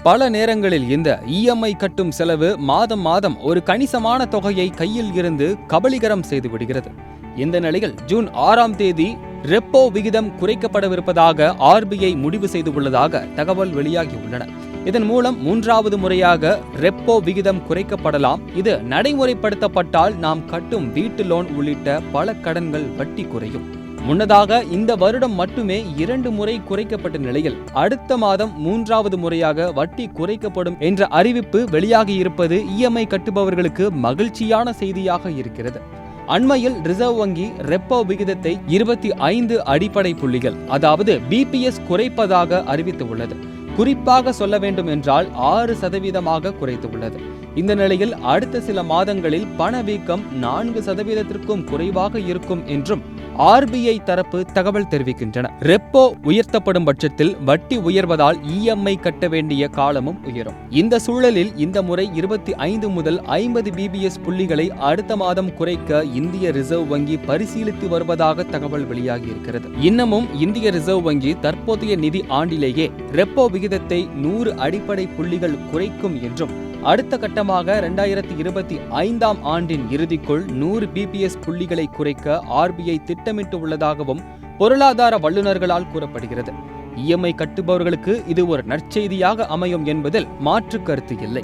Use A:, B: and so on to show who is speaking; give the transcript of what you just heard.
A: பல நேரங்களில் இந்த இஎம்ஐ கட்டும் செலவு மாதம் மாதம் ஒரு கணிசமான தொகையை கையில் இருந்து கபளீகரம் செய்து விடுகிறது. இந்த நிலையில் ஜூன் 6ஆம் தேதி ரெப்போ விகிதம் குறைக்கப்படவிருப்பதாக ஆர்பிஐ முடிவு செய்துள்ளதாக தகவல் வெளியாகியுள்ளன. இதன் மூலம் 3வது முறையாக ரெப்போ விகிதம் குறைக்கப்படலாம். இது நடைமுறைப்படுத்தப்பட்டால் நாம் கட்டும் வீட்டு லோன் உள்ளிட்ட பல கடன்கள் வட்டி குறையும். முன்னதாக இந்த வருடம் மட்டுமே 2 முறை குறைக்கப்பட்ட நிலையில் அடுத்த மாதம் 3வது முறையாக வட்டி குறைக்கப்படும் என்ற அறிவிப்பு வெளியாகியிருப்பது இஎம்ஐ கட்டுபவர்களுக்கு மகிழ்ச்சியான செய்தியாக இருக்கிறது. அண்மையில் ரிசர்வ் வங்கி ரெப்போ விகிதத்தை 25 அடிப்படை புள்ளிகள், அதாவது பிபிஎஸ் குறைப்பதாக அறிவித்துள்ளது. குறிப்பாக சொல்ல வேண்டும் என்றால் 6% குறைத்துள்ளது. இந்த நிலையில் அடுத்த சில மாதங்களில் பணவீக்கம் 4%க்கும் குறைவாக இருக்கும் என்றும் ஆர்பிஐ தரப்பு தகவல் தெரிவிக்கின்றன. ரெப்போ உயர்த்தப்படும் பட்சத்தில் வட்டி உயர்வதால் இஎம்ஐ கட்ட வேண்டிய காலமும் உயரும். இந்த சூழலில் இந்த முறை 25 முதல் 50 பிபிஎஸ் புள்ளிகளை அடுத்த மாதம் குறைக்க இந்திய ரிசர்வ் வங்கி பரிசீலித்து வருவதாக தகவல் வெளியாகி இருக்கிறது. இன்னமும் இந்திய ரிசர்வ் வங்கி தற்போதைய நிதி ஆண்டிலேயே ரெப்போ விகிதத்தை 100 அடிப்படை புள்ளிகள் குறைக்கும் என்றும் அடுத்த கட்டமாக 2025ஆம் ஆண்டின் இறுதிக்குள் 100 பிபிஎஸ் புள்ளிகளை குறைக்க ஆர்பிஐ திட்டமிட்டு உள்ளதாகவும் பொருளாதார வல்லுநர்களால் கூறப்படுகிறது. இஎம்ஐ கட்டுபவர்களுக்கு இது ஒரு நற்செய்தியாக அமையும் என்பதில் மாற்று கருத்து இல்லை.